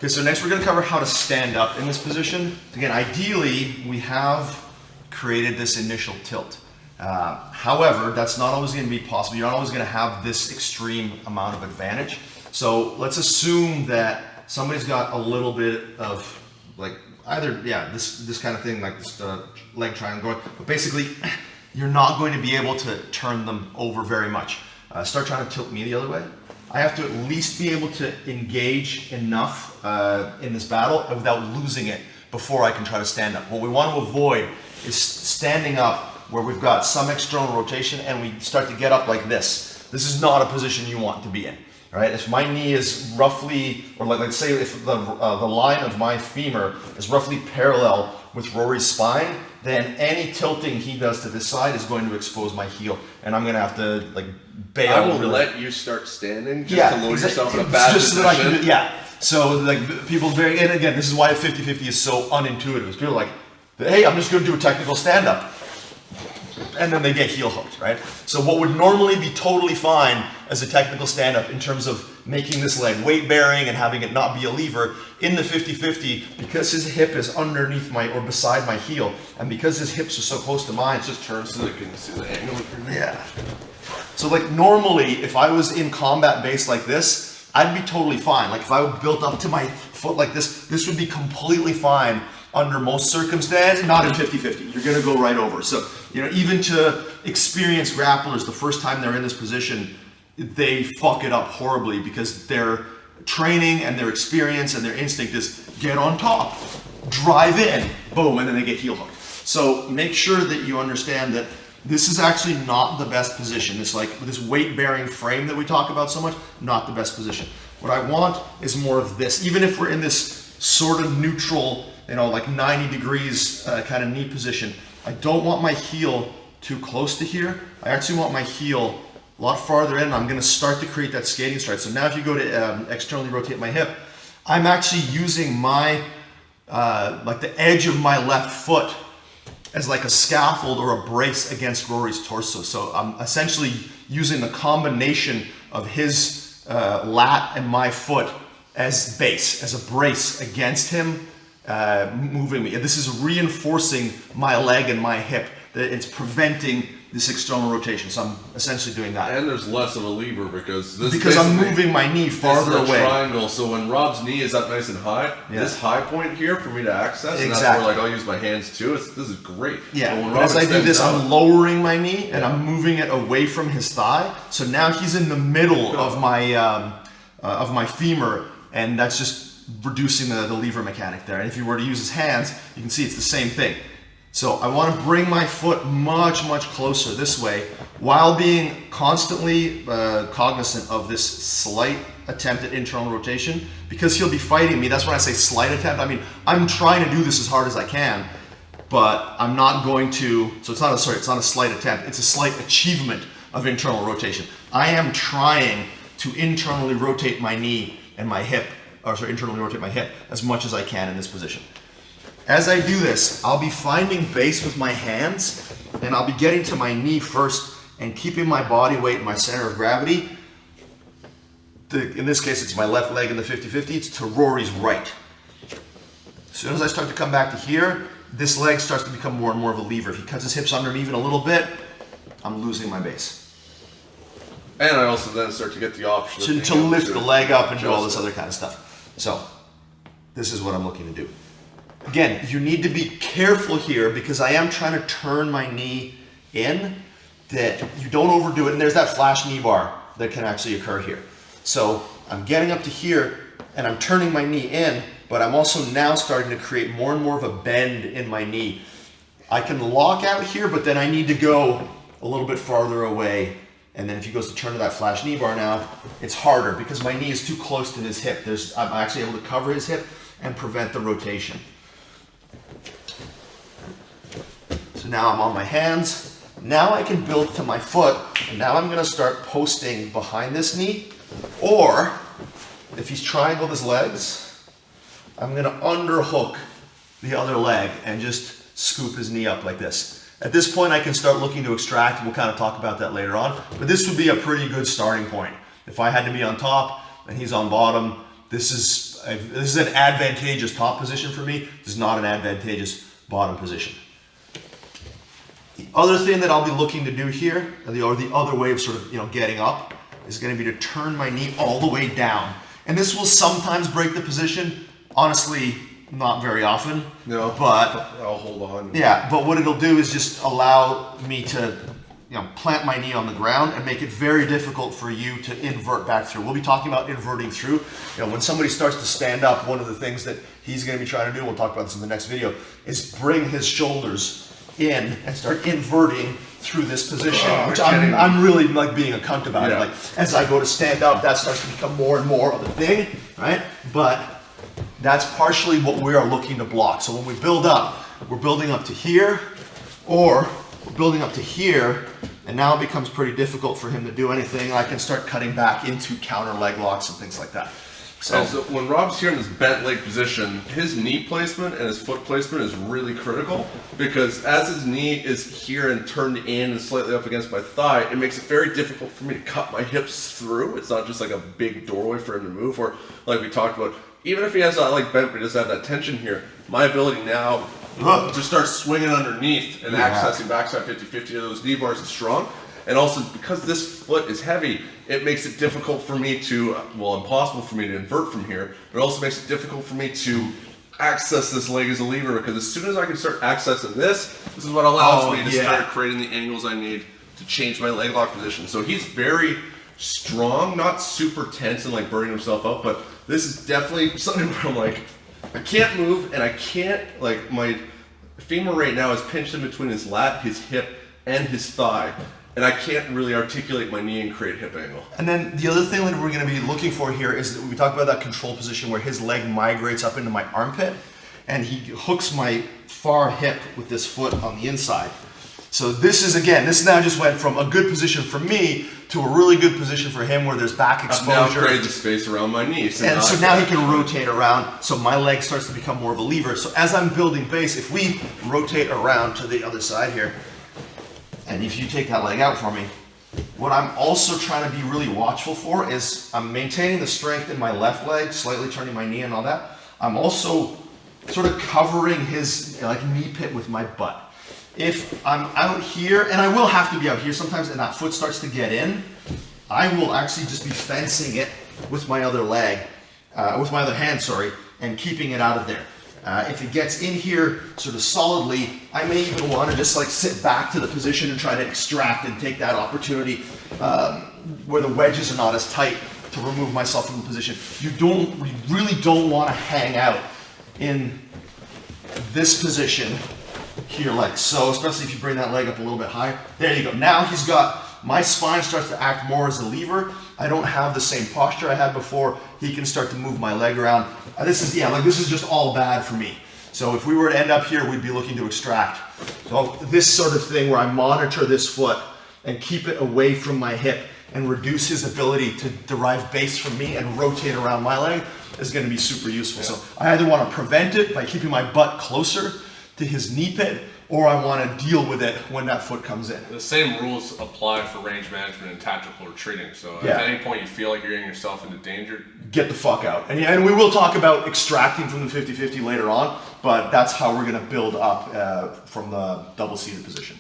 Okay, so next we're going to cover how to stand up in this position. Again, ideally, we have created this initial tilt. However, that's not always going to be possible. You're not always going to have this extreme amount of advantage. So let's assume that somebody's got a little bit of like either, yeah, this kind of thing, like this leg triangle going, but basically you're not going to be able to turn them over very much. Start trying to tilt me the other way. I have to at least be able to engage enough in this battle without losing it before I can try to stand up. What we want to avoid is standing up where we've got some external rotation and we start to get up like this. This is not a position you want to be in. Right? If my knee is roughly, or like, let's say if the line of my femur is roughly parallel with Rory's spine, then any tilting he does to this side is going to expose my heel, and I'm going to have to like bail. I will let you start standing just to load yourself in a bad just position. So that I can, yeah. So like people very, and again, this is why 50-50 is so unintuitive. People are like, hey, I'm just going to do a technical stand-up. And then they get heel hooked, right? So what would normally be totally fine as a technical stand-up in terms of making this leg weight-bearing and having it not be a lever, in the 50-50, because his hip is underneath my, or beside my heel, and because his hips are so close to mine, it just turns so they can see the angle. Yeah. So like normally, if I was in combat base like this, I'd be totally fine. Like if I built up to my foot like this would be completely fine under most circumstances, not in 50-50. You're gonna go right over. So, you know, even to experienced grapplers, the first time they're in this position, they fuck it up horribly because their training and their experience and their instinct is get on top, drive in, boom, and then they get heel hooked. So make sure that you understand that this is actually not the best position. It's like this weight-bearing frame that we talk about so much, not the best position. What I want is more of this. Even if we're in this sort of neutral, you know, like 90 degrees kind of knee position, I don't want my heel too close to here. I actually want my heel a lot farther in. I'm going to start to create that skating stride. So now if you go to externally rotate my hip, I'm actually using my, like the edge of my left foot as like a scaffold or a brace against Rory's torso. So I'm essentially using the combination of his lat and my foot as base, as a brace against him, moving me. This is reinforcing my leg and my hip. That it's preventing this external rotation. So I'm essentially doing that. And there's less of a lever because this because I'm moving my knee farther away. Triangle. So when Rob's knee is up nice and high, this high point here for me to access, and that's where like I'll use my hands too. This is great. Yeah. But as I do this, I'm lowering my knee and I'm moving it away from his thigh. So now he's in the middle of my femur, and that's just reducing the lever mechanic there. And if you were to use his hands, you can see it's the same thing. So I want to bring my foot much closer this way while being constantly cognizant of this slight attempt at internal rotation, because he'll be fighting me. That's when I say slight attempt. I mean, I'm trying to do this as hard as I can, but I'm not going to, so it's not a slight attempt. It's a slight achievement of internal rotation. I am trying to internally rotate my knee and my hip, internally rotate my hip as much as I can in this position. As I do this, I'll be finding base with my hands, and I'll be getting to my knee first and keeping my body weight in my center of gravity. In this case, it's my left leg in the 50-50, it's to Rory's right. As soon as I start to come back to here, this leg starts to become more and more of a lever. If he cuts his hips under me even a little bit, I'm losing my base. And I also then start to get the option to lift the leg up and do all this other kind of stuff. So, this is what I'm looking to do. Again, you need to be careful here because I am trying to turn my knee in, that you don't overdo it. And there's that flash knee bar that can actually occur here. So I'm getting up to here and I'm turning my knee in, but I'm also now starting to create more and more of a bend in my knee. I can lock out here, but then I need to go a little bit farther away. And then if he goes to turn to that flash knee bar now, it's harder because my knee is too close to his hip. I'm actually able to cover his hip and prevent the rotation. So now I'm on my hands. Now I can build to my foot, and now I'm gonna start posting behind this knee, or if he's triangled his legs, I'm gonna underhook the other leg and just scoop his knee up like this. At this point, I can start looking to extract. We'll kind of talk about that later on, but this would be a pretty good starting point. If I had to be on top and he's on bottom, this is this is an advantageous top position for me. This is not an advantageous bottom position. The other thing that I'll be looking to do here, or the other way of sort of getting up, is going to be to turn my knee all the way down. And this will sometimes break the position. Honestly, not very often. No, but I'll hold on. Yeah, but what it'll do is just allow me to plant my knee on the ground and make it very difficult for you to invert back through. We'll be talking about inverting through. When somebody starts to stand up, one of the things that he's going to be trying to do, we'll talk about this in the next video, is bring his shoulders in and start inverting through this position, which I'm really like being a cunt about it. Like as I go to stand up, that starts to become more and more of a thing, right? But that's partially what we are looking to block. So when we build up, we're building up to here, or we're building up to here, and now it becomes pretty difficult for him to do anything. I can start cutting back into counter leg locks and things like that. So when Rob's here in this bent leg position, his knee placement and his foot placement is really critical, because as his knee is here and turned in and slightly up against my thigh, it makes it very difficult for me to cut my hips through. It's not just like a big doorway for him to move, or like we talked about, even if he has that like bent, but he doesn't have that tension here, my ability now to start swinging underneath and accessing backside 50-50 of those knee bars is strong. And also, because this foot is heavy, it makes it difficult for me to, well, impossible for me to invert from here, but it also makes it difficult for me to access this leg as a lever, because as soon as I can start accessing this is what allows me to start creating the angles I need to change my leg lock position. So he's very strong, not super tense and like burning himself up, but this is definitely something where I'm like, I can't move, and I can't, like, my femur right now is pinched in between his lat, his hip, and his thigh, and I can't really articulate my knee and create hip angle. And then the other thing that we're going to be looking for here is that we talk about that control position where his leg migrates up into my armpit, and he hooks my far hip with this foot on the inside. So this is, again, this now just went from a good position for me to a really good position for him where there's back exposure. I've now created the space around my knees. And so now he can rotate around, so my leg starts to become more of a lever. So as I'm building base, if we rotate around to the other side here, and if you take that leg out for me, what I'm also trying to be really watchful for is I'm maintaining the strength in my left leg, slightly turning my knee and all that. I'm also sort of covering his knee pit with my butt. If I'm out here, and I will have to be out here sometimes, and that foot starts to get in, I will actually just be fencing it with my other leg, with my other hand, sorry, and keeping it out of there. If it gets in here sort of solidly, I may even want to just like sit back to the position and try to extract and take that opportunity where the wedges are not as tight to remove myself from the position. You really don't want to hang out in this position here like so, especially if you bring that leg up a little bit higher. There you go. Now he's got, my spine starts to act more as a lever. I don't have the same posture I had before. He can start to move my leg around. This is just all bad for me. So if we were to end up here, we'd be looking to extract. So this sort of thing where I monitor this foot and keep it away from my hip and reduce his ability to derive base from me and rotate around my leg is going to be super useful. Yeah. So I either want to prevent it by keeping my butt closer to his knee pit, or I want to deal with it when that foot comes in. The same rules apply for range management and tactical retreating. So if at any point you feel like you're getting yourself into danger, get the fuck out. And we will talk about extracting from the 50-50 later on, but that's how we're going to build up from the double-seated position.